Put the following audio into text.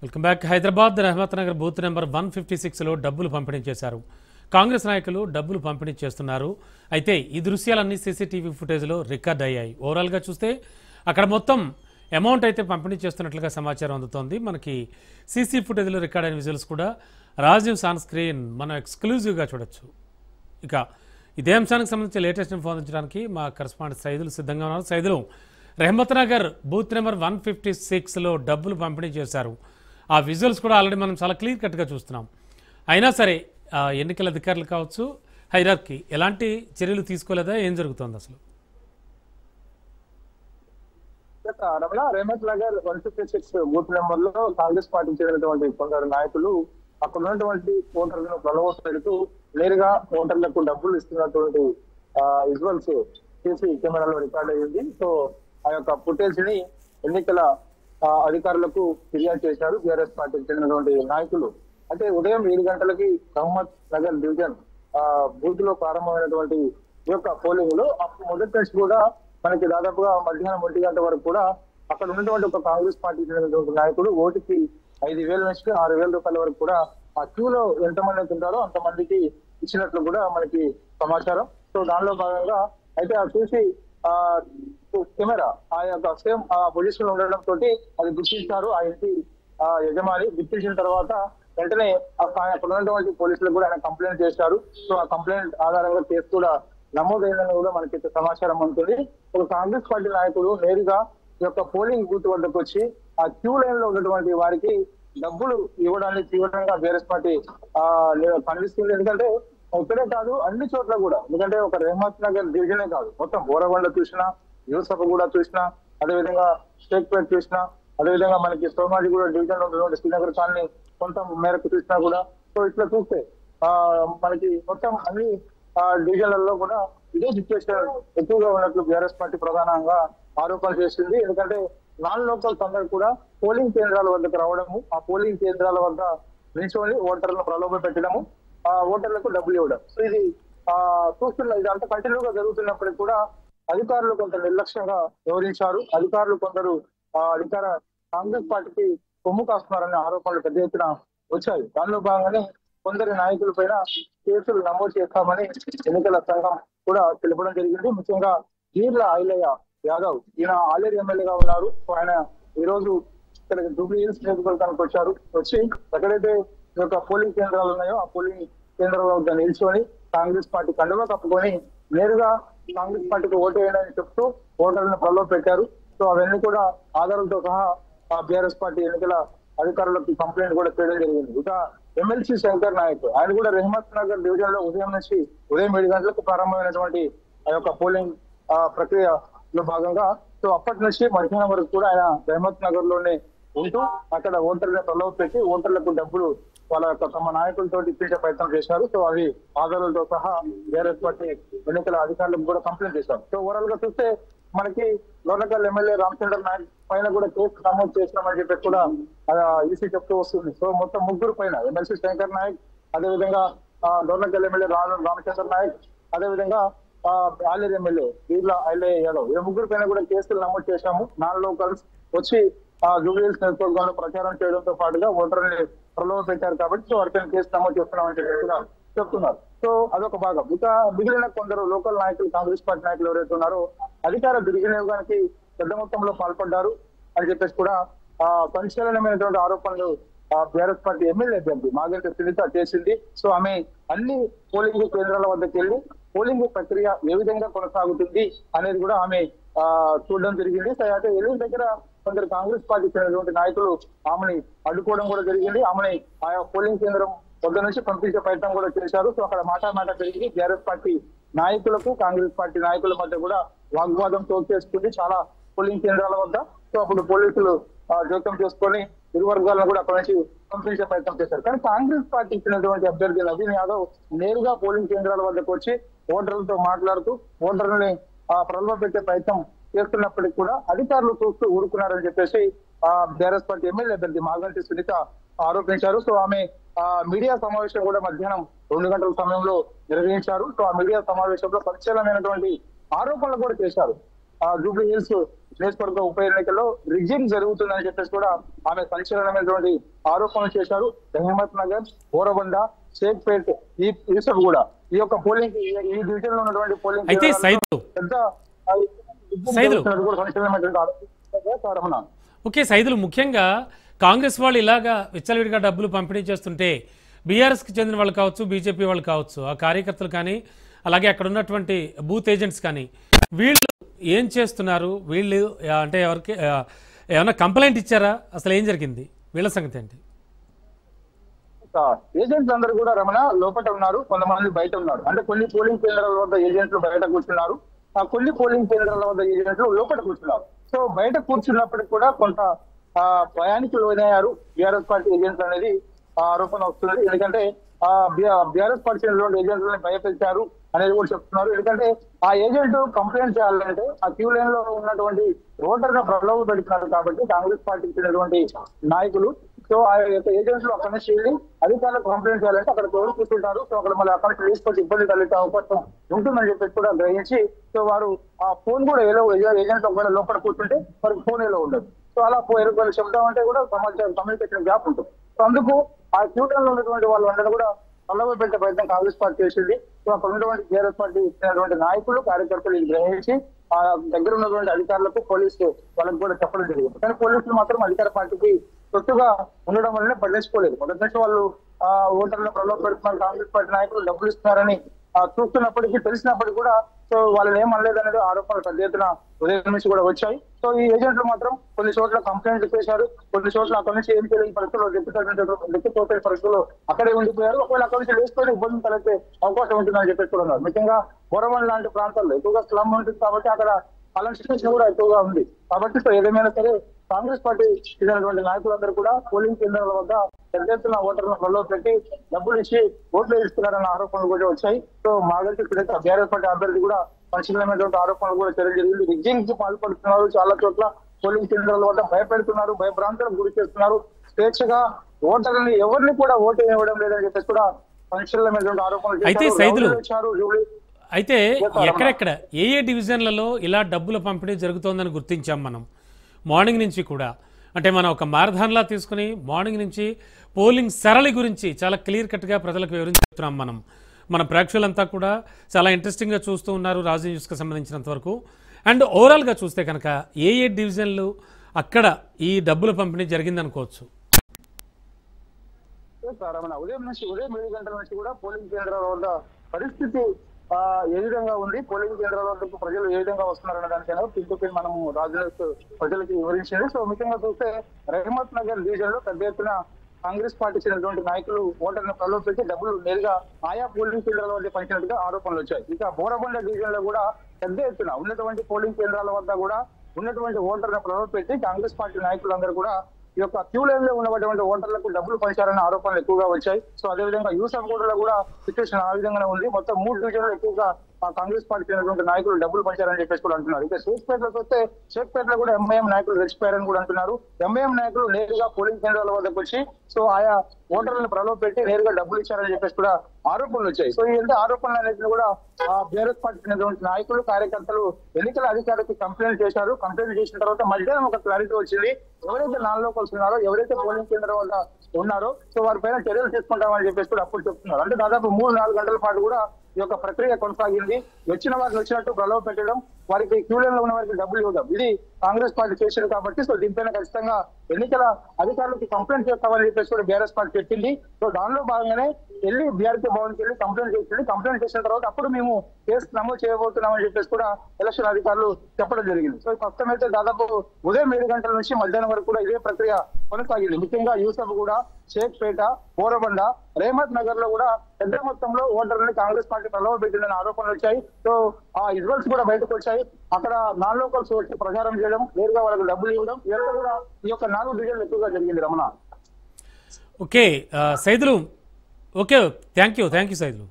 Welcome back. Hyderabad Rahmat Nagar booth number 156లో డబ్బులు పంపిణీ చేశారు. కాంగ్రెస్ నాయకులు డబ్బులు పంపిణీ చేస్తున్నారు. అయితే ఈ దృశ్యాలన్నీ సీసీటీవీ ఫుటేజ్లో రికార్డ్ అయ్యాయి. ఓవరాల్గా చూస్తే అక్కడ మొత్తం అమౌంట్ అయితే పంపిణీ చేస్తున్నట్లుగా సమాచారం అందుతోంది. మనకి సీసీ ఫుటేజ్లో రికార్డ్ అయిన విజువల్స్ కూడా రాజీవ్ ఆన్ స్క్రీన్ మనం ఎక్స్క్లూజివ్గా చూడొచ్చు. ఇక ఇదే అంశానికి సంబంధించి లేటెస్ట్ ఇన్ఫో అందించడానికి మా కరెస్పాండెంట్ సైదులు సిద్ధంగా ఉన్నారు. సైదులు, రహమత్ నగర్ బూత్ నెంబర్ 156లో డబ్బులు పంపిణీ చేశారు. ఆ విజువల్స్ కూడా ఆల్రెడీ మనం చాలా క్లియర్ కట్గా చూస్తున్నాం. అయినా సరే ఎన్నికల అధికారులు కావచ్చు, హైరార్కీ ఎలాంటి చర్యలు తీసుకోలేదా? ఏం జరుగుతోంది అసలు? రమణ, రహమత్ నగర్ 156 బూత్ నెంబర్ లో కాంగ్రెస్ పార్టీకి చెందినటువంటి కొందరు నాయకులు అక్కడ ఉన్నటువంటి ఓటర్లను ప్రలోభ పెడుతూ నేరుగా ఓటర్లకు డబ్బులు ఇస్తున్నటువంటి విజువల్స్ సీసీ కెమెరాలో రికార్డ్ అయ్యింది. సో ఆ యొక్క ఫుటేజ్ ని ఎన్నికల అధికారులకు ఫిర్యాదు చేశారు బీఆర్ఎస్ పార్టీకి చెందినటువంటి నాయకులు. అయితే ఉదయం 7 గంటలకి రహమత్ నగర్ డివిజన్ బూత్ లో ప్రారంభమైనటువంటి ఈ యొక్క పోలింగ్ లో మొదటి నుంచి కూడా మనకి దాదాపుగా మధ్యాహ్నం 1 గంట వరకు కూడా అక్కడ ఉన్నటువంటి ఒక కాంగ్రెస్ పార్టీకి చెందినటువంటి నాయకుడు ఓటుకి 5,000 నుంచి 6,000 రూపాయల వరకు కూడా ఆ క్యూలో ఎంతమంది ఉంటారో అంతమందికి ఇచ్చినట్లు కూడా మనకి సమాచారం. సో దానిలో భాగంగా అయితే ఆ చూసి కెమెరా ఆ యొక్క సేమ్ ఆ పొజిషన్ లో ఉండడం తోటి అది గుర్తించారు ఆ ఇంటి యజమాని. గుర్తించిన తర్వాత వెంటనే అక్కడ ఉన్నటువంటి పోలీసులకు కూడా ఆయన కంప్లైంట్ చేశారు. సో ఆ కంప్లైంట్ ఆధారంగా కేసు కూడా నమోదైందని కూడా మనకి సమాచారం ఉంటుంది. ఒక కాంగ్రెస్ పార్టీ నాయకుడు నేరుగా ఈ యొక్క పోలింగ్ బూత్ వద్దకు వచ్చి ఆ క్యూ లైన్ లో ఉన్నటువంటి వారికి డబ్బులు ఇవ్వడానికి తీవ్రంగా బీఆర్ఎస్ పార్టీ ఖండిస్తుంది. ఎందుకంటే ఇక్కడే కాదు అన్ని చోట్ల కూడా, ఎందుకంటే ఒక రహమత్ నగర్ డివిజనే కాదు, మొత్తం బోరగొండ చూసినా, యూసఫ్ కూడా చూసినా, అదేవిధంగా షేక్పేట్ చూసినా, అదేవిధంగా మనకి సోమాజిగూడ డివిజన్ లో ఉన్నటువంటి శ్రీనగర్ కాలనీ కొంత మేరకు చూసినా కూడా, సో ఇట్లా చూస్తే మనకి మొత్తం అన్ని డివిజన్లలో కూడా ఇదే సిచ్యువేషన్ ఎక్కువగా ఉన్నట్లు బీఆర్ఎస్ పార్టీ ప్రధానంగా ఆరోపణలు చేసింది. ఎందుకంటే నాన్ లోకల్స్ అందరూ కూడా పోలింగ్ కేంద్రాల వద్దకు రావడము, ఆ పోలింగ్ కేంద్రాల వద్ద నిల్చొని ఓటర్లను ప్రలోభ పెట్టడము, ఆ ఓటర్లకు డబ్బులు ఇవ్వడం. సో ఇది చూస్తున్న ఇది అంతా కంటిన్యూగా జరుగుతున్నప్పటికీ కూడా అధికారులు కొంత నిర్లక్ష్యంగా వ్యవహరించారు. అధికారులు కొందరు అధికార కాంగ్రెస్ పార్టీకి కొమ్ము కాస్తున్నారనే ఆరోపణలు పెద్ద ఎత్తున వచ్చాయి. దానిలో భాగంగానే కొందరి నాయకుల పైన కేసులు నమోదు చేస్తామని ఎన్నికల సంఘం కూడా తెలపడం జరిగింది. ముఖ్యంగా గీర్ల ఐలయ్య యాదవ్, ఈయన ఆలేరు ఎమ్మెల్యేగా ఉన్నారు. ఆయన ఈ రోజు ఇక్కడ జూబ్లీ హిల్స్ నియోజకవర్గానికి వచ్చి ఎక్కడైతే ఈ యొక్క పోలింగ్ కేంద్రాలు ఉన్నాయో ఆ పోలింగ్ కేంద్రాల వద్ద నిల్చొని కాంగ్రెస్ పార్టీ కండువా కప్పుకొని నేరుగా కాంగ్రెస్ పార్టీకి ఓటు వేయాలని చెప్తూ ఓటర్లను ప్రలోభ పెట్టారు. సో అవన్నీ కూడా ఆధారాలతో సహా బీఆర్ఎస్ పార్టీ ఎన్నికల అధికారులకు కంప్లైంట్ కూడా చేయడం జరిగింది. ఇక ఎమ్మెల్సీ శంకర్ నాయక్, ఆయన కూడా రహమత్ నగర్ డివిజన్ లో ఉదయం 7 గంటలకు ప్రారంభమైనటువంటి ఆ యొక్క పోలింగ్ ప్రక్రియలో భాగంగా సో అప్పటి నుంచి మధ్యాహ్నం వరకు కూడా ఆయన రహమత్ నగర్ లోనే ఉంటూ అక్కడ ఓటర్లను ప్రలోభ పెట్టి ఓటర్లకు డబ్బులు వాళ్ళ యొక్క తమ నాయకులతో ఇప్పించే ప్రయత్నం చేశారు. సో అవి ఆధారాలతో సహా బీఆర్ఎస్ పార్టీ ఎన్నికల అధికారులకు కూడా కంప్లైంట్ చేశారు. సో ఓవరాల్ గా చూస్తే మనకి డోర్నకల్ ఎమ్మెల్యే రామచంద్ర నాయక్ పైన కూడా కేసు నమోదు చేసినామని చెప్పి కూడా ఈసీ చెప్తూ వస్తుంది. సో మొత్తం 3 పైన ఎమ్మెల్సీ శంకర్ నాయక్, అదేవిధంగా డోర్నకల్ ఎమ్మెల్యే రామచంద్ర నాయక్, అదేవిధంగా ఆలేరు ఎమ్మెల్యే గీర్ల ఐలయ్య యాదవ్, ఈ 3 పైన కూడా కేసులు నమోదు చేశాము. నాన్ లోకల్స్ వచ్చి జూబ్లీ హిల్స్ నియోజకవర్గంలో ప్రచారం చేయడంతో పాటుగా ఓటర్ని ప్రలోభ పెట్టారు కాబట్టి సో వారిపైన కేసు నమోదు చేస్తున్నామని చెప్పి కూడా చెప్తున్నారు. సో అదొక భాగం. ఇక మిగిలిన కొందరు లోకల్ నాయకులు, కాంగ్రెస్ పార్టీ నాయకులు ఎవరైతే ఉన్నారో అధికార దుర్వినియోగానికి పెద్ద మొత్తంలో పాల్పడ్డారు అని చెప్పేసి కూడా సంచలనమైనటువంటి ఆరోపణలు బీఆర్ఎస్ పార్టీ ఎమ్మెల్యే అభ్యర్థి మాగంటి సునీత చేసింది. సో ఆమె అన్ని పోలింగ్ కేంద్రాల వద్దకు వెళ్ళి పోలింగ్ ప్రక్రియ ఏ విధంగా కొనసాగుతుంది అనేది కూడా ఆమె చూడడం జరిగింది. అయితే ఎల్లుండి దగ్గర కొందరు కాంగ్రెస్ పార్టీ చెందినటువంటి నాయకులు ఆమెని అడ్డుకోవడం కూడా జరిగింది. ఆమెని ఆయా పోలింగ్ కేంద్రం వద్ద నుంచి పంపించే ప్రయత్నం కూడా చేశారు. సో అక్కడ మాట పెరిగి బీఆర్ఎస్ పార్టీ నాయకులకు కాంగ్రెస్ పార్టీ నాయకుల మధ్య కూడా వాగ్వాదం చోటు చేసుకుంది చాలా పోలింగ్ కేంద్రాల వద్ద. సో అప్పుడు పోలీసులు జోక్యం చేసుకొని ఇరు వర్గాలను కూడా అక్కడ నుంచి పంపించే ప్రయత్నం చేశారు. కానీ కాంగ్రెస్ పార్టీ ఇచ్చినటువంటి అభ్యర్థి నవీన్ యాదవ్ నేరుగా పోలింగ్ కేంద్రాల వద్దకు వచ్చి ఓటర్లతో మాట్లాడుతూ ఓటర్లని ప్రలోభ పెట్టే ప్రయత్నం చేస్తున్నప్పటికీ కూడా అధికారులు చూస్తూ ఊరుకున్నారని చెప్పేసి బీఆర్ఎస్ పార్టీ ఎమ్మెల్యే అభ్యర్థి మాగంటి సునీత ఆరోపించారు. సో ఆమె మీడియా సమావేశం కూడా మధ్యాహ్నం 2 గంటల సమయంలో నిర్వహించారు. సో ఆ మీడియా సమావేశంలో సంచలనమైనటువంటి ఆరోపణలు కూడా చేశారు. జూబ్లీ హిల్స్ నియోజకవర్గ ఉప ఎన్నికల్లో రిగ్గింగ్ జరుగుతుందని చెప్పేసి కూడా ఆమె సంచలనమైనటువంటి ఆరోపణలు చేశారు. రహమత్ నగర్, బోరబండ, షేక్పేట్, యూసఫ్ కూడా ఈ యొక్క పోలింగ్ ఈ డివిజన్ లో ఉన్నటువంటి పోలింగ్ అయితే పెద్ద ఓకే సైదులు, ముఖ్యంగా కాంగ్రెస్ వాళ్ళు ఇలాగా విచ్చలవిడిగా డబ్బులు పంపిణీ చేస్తుంటే బీఆర్ఎస్కి చెందిన వాళ్ళు కావచ్చు, బీజేపీ వాళ్ళు కావచ్చు, ఆ కార్యకర్తలు కానీ అలాగే అక్కడ ఉన్నటువంటి బూత్ ఏజెంట్స్ కానీ వీళ్ళు ఏం చేస్తున్నారు? వీళ్ళు అంటే ఎవరికి ఏమైనా కంప్లైంట్ ఇచ్చారా? అసలు ఏం జరిగింది? వీళ్ళ సంగతి ఏంటి? ఏజెంట్స్ అందరూ కూడా రమణ లోపల ఉన్నారు, కొంతమంది బయట ఉన్నారు. అంటే కొన్ని పోలింగ్ కేంద్రాల వద్ద ఏజెంట్లు బయట కూర్చున్నారు, కొన్ని పోలింగ్ కేంద్రాల వద్ద ఏజెంట్లు లోపల కూర్చున్నారు. సో బయట కూర్చున్నప్పటికి కూడా కొంత భయానికి లోనయ్యారు బీఆర్ఎస్ పార్టీ ఏజెంట్స్ అనేది ఆరోపణ వస్తుంది. ఎందుకంటే బీఆర్ఎస్ పార్టీ చెందిన ఏజెంట్లని భయపెట్టారు అనేది కూడా చెప్తున్నారు. ఎందుకంటే ఆ ఏజెంట్ కంప్లైంట్ చేయాలంటే ఆ క్యూ లైన్ లో ఉన్నటువంటి ఓటర్ ను ప్రలోభ పెడుతున్నారు. కాబట్టి కాంగ్రెస్ పార్టీకి చెందినటువంటి నాయకులు సో ఆ యొక్క ఏజెంట్లు అక్కడ నుంచి వెళ్ళి అధికారులకు కంప్లైంట్ చేయాలంటే అక్కడ ఎవరు కూర్చుంటారు. సో అక్కడ మళ్ళీ అక్కడ నుంచి తీసుకొచ్చి ఇబ్బంది కలిగే అవకాశం ఉంటుందని చెప్పేసి కూడా గ్రహించి సో వారు ఆ ఫోన్ కూడా ఏజెంట్ ఒకవేళ లోపల కూర్చుంటే వారికి ఫోన్ ఎలా ఉండదు. సో అలా శబ్దం అంటే కూడా సమాచారం కమ్యూనికేషన్ గ్యాప్ ఉంటుంది. సో అందుకు ఆ క్యూటన్ లో ఉన్నటువంటి వాళ్ళందరూ కూడా ప్రలోభ పెట్టే ప్రయత్నం కాంగ్రెస్ పార్టీ చేసింది. సో అక్కడ ఉన్నటువంటి టీఆర్ఎస్ పార్టీ ఇచ్చినటువంటి నాయకులు, కార్యకర్తలు ఇది గ్రహించి ఆ దగ్గర ఉన్నటువంటి అధికారులకు, పోలీసు వాళ్ళకి కూడా చెప్పడం జరిగింది. కానీ పోలీసులు మాత్రం అధికార పార్టీకి తొత్తుగా ఉండడం వల్లనే పట్టించుకోలేదు. మొదటి నుంచి వాళ్ళు ఓటర్లను ప్రలోభ పెడుతున్నారు, కాంగ్రెస్ పార్టీ నాయకులు డబ్బులు ఇస్తున్నారని చూస్తున్నప్పటికీ తెలిసినప్పటికీ కూడా సో వాళ్ళని ఏం అనలేదు అనేది ఆరోపణలు పెద్ద ఎత్తున ఉదయం నుంచి కూడా వచ్చాయి. సో ఈ ఏజెంట్లు మాత్రం కొన్ని చోట్ల కంప్లైంట్ చేశారు, కొన్ని చోట్ల అక్కడి నుంచి ఏం తెలియని పరిస్థితుల్లో దిక్కుపోతే పరిస్థితుల్లో అక్కడే ఉండిపోయారు. ఒకవేళ అక్కడి నుంచి లేచుకొని ఇబ్బంది కలిగే అవకాశం ఉంటుందని చెప్పేసి కూడా ఉన్నారు. ముఖ్యంగా బోరబండ లాంటి ప్రాంతాల్లో ఎక్కువగా స్లమ్ ఉంటుంది కాబట్టి అక్కడ అలాంటి సిచ్యువేషన్ కూడా ఎక్కువగా ఉంది. కాబట్టి సో ఏదేమైనా సరే కాంగ్రెస్ పార్టీ చెందినటువంటి నాయకులందరూ కూడా పోలింగ్ కేంద్రాల వద్ద పెద్ద ఎత్తున ఓటర్లను ప్రలోభ పెట్టి డబ్బులు ఇచ్చి ఓట్లు ఇస్తున్నారన్న ఆరోపణలు కూడా వచ్చాయి. సో మాగంటి ఇప్పుడైతే బీఆర్ఎస్ పార్టీ అభ్యర్థి కూడా పరిశీలనమైనటువంటి ఆరోపణలు కూడా చేయడం జరిగింది. రిగ్గింగ్ కి పాల్పడుతున్నారు, చాలా చోట్ల పోలింగ్ కేంద్రాల వద్ద భయపెడుతున్నారు, భయభ్రాంతులకు గురి చేస్తున్నారు, స్వేచ్ఛగా ఓటర్లని ఎవరిని కూడా ఓటు ఇవ్వడం లేదని చెప్పేసి కూడా పరిశీలనమైనటువంటి ఆరోపణలు చేశారు. అయితే ఎక్కడెక్కడ ఏ డివిజన్లలో ఇలా డబ్బుల పంపిణీ జరుగుతోందని గుర్తించాం మనం మార్నింగ్ నుంచి కూడా. అంటే మనం ఒక మారథాన్లా తీసుకుని మార్నింగ్ నుంచి పోలింగ్ సరళి గురించి చాలా క్లియర్ కట్గా ప్రజలకు వివరించుతున్నాం మనం. మన ప్రేక్షకులంతా కూడా చాలా ఇంట్రెస్టింగ్గా చూస్తూ ఉన్నారు రాజు న్యూస్కి సంబంధించినంత వరకు. అండ్ ఓవరాల్గా చూస్తే కనుక ఏ డివిజన్లు అక్కడ ఈ డబ్బుల పంపిణీ జరిగిందనుకోవచ్చు? ఉదయం 7 గంటల నుంచి కూడా పోలింగ్ కేంద్రాల వద్ద పరిస్థితి ఏ విధంగా ఉంది, పోలింగ్ కేంద్రాల వద్దకు ప్రజలు ఏ విధంగా వస్తున్నారన్న దానికైనా పిన్ మనము రాజు ప్రజలకి వివరించింది. సో ముఖ్యంగా చూస్తే రహమత్ నగర్ డివిజన్ లో పెద్ద ఎత్తున కాంగ్రెస్ పార్టీ చెందినటువంటి నాయకులు ఓటర్ను ప్రలోభ పెట్టి డబ్బులు నేరుగా ఆయా పోలింగ్ కేంద్రాల వద్ద పంచినట్టుగా ఆరోపణలు వచ్చాయి. ఇక బోరబండ డివిజన్ లో కూడా పెద్ద ఎత్తున ఉన్నటువంటి పోలింగ్ కేంద్రాల వద్ద కూడా ఉన్నటువంటి ఓటర్ను ప్రలోభ పెట్టి కాంగ్రెస్ పార్టీ నాయకులందరూ కూడా ఈ యొక్క క్యూ లైన్ లో ఉన్నటువంటి ఓటర్లకు డబ్బులు పంచారన్న ఆరోపణలు ఎక్కువగా వచ్చాయి. సో అదేవిధంగా యూసఫ్ గూడలో కూడా సిచ్యువేషన్ ఆ విధంగానే ఉంది. మొత్తం 3 డివిజన్లు ఎక్కువగా కాంగ్రెస్ పార్టీ చెందినటువంటి నాయకులు డబ్బులు పంచారని చెప్పేసి కూడా అంటున్నారు. ఇక షేక్పేటలోకి వస్తే షేక్పేటలో కూడా ఎంఐఎం నాయకులు రెచ్చిపోయారని కూడా అంటున్నారు. ఎంఐఎం నాయకులు నేరుగా పోలింగ్ కేంద్రాల వద్దకు వచ్చి సో ఆయా ఓటర్లను ప్రలోభ పెట్టి నేరుగా డబ్బులు ఇచ్చారని చెప్పేసి కూడా ఆరోపణలు వచ్చాయి. సో ఈ ఆరోపణలు అనేది కూడా బీఆర్ఎస్ పార్టీ చెందినటువంటి నాయకులు, కార్యకర్తలు ఎన్నికల అధికారికి కంప్లైంట్ చేశారు. కంప్లైంట్ చేసిన తర్వాత మధ్యాహ్నం ఒక క్లారిటీ వచ్చింది. ఎవరైతే నాన్ లోకల్స్ ఉన్నారో, ఎవరైతే పోలింగ్ కేంద్రం వద్ద ఉన్నారో సో వారి పైన చర్యలు తీసుకుంటామని చెప్పేసి కూడా అప్పుడు చెప్తున్నారు. అంటే దాదాపు 3-4 గంటల పాటు కూడా ఈ యొక్క ప్రక్రియ కొనసాగింది. వచ్చిన వారిని వచ్చినట్టు ప్రలోభ పెట్టడం, వారికి క్యూ లైన్ లో ఉన్న వారికి డబ్బులు ఇవ్వడం, ఇది కాంగ్రెస్ పార్టీ చేసింది. కాబట్టి సో దీనిపైన ఖచ్చితంగా ఎన్నికల అధికారులకు కంప్లైంట్ చేస్తామని చెప్పేసి కూడా బీఆర్ఎస్ పార్టీ చెప్పింది. సో దానిలో భాగంగానే వెళ్ళి బీఆర్కే భవన్కి వెళ్ళి కంప్లైంట్ చేసింది. కంప్లైంట్ చేసిన తర్వాత అప్పుడు మేము కేసు నమోదు చేయబోతున్నామని చెప్పేసి కూడా ఎలక్షన్ అధికారులు చెప్పడం జరిగింది. సో ప్రస్తుతం అయితే దాదాపు ఉదయం 7 గంటల నుంచి మధ్యాహ్నం వరకు కూడా ఇదే ప్రక్రియ కొనసాగింది. ముఖ్యంగా యూసఫ్ కూడా, షేక్పేట, బోరబండ, రేమత్ నగర్ లో కూడా పెద్ద మొత్తంలో ఓటర్లని కాంగ్రెస్ పార్టీ ప్రలోభ పెట్టిందని ఆరోపణలు వచ్చాయి. సో ఆ విజువల్స్ కూడా బయటకు వచ్చాయి. అక్కడ నాన్ లోకల్స్ వచ్చి ప్రచారం చేయడం, నేరుగా వాళ్ళకి డబ్బులు ఇవ్వడం, ఇదంతా కూడా ఈ యొక్క 4 డివిజన్లు ఎక్కువగా జరిగింది. Ramana. Okay Saidulu, okay thank you Saidulu.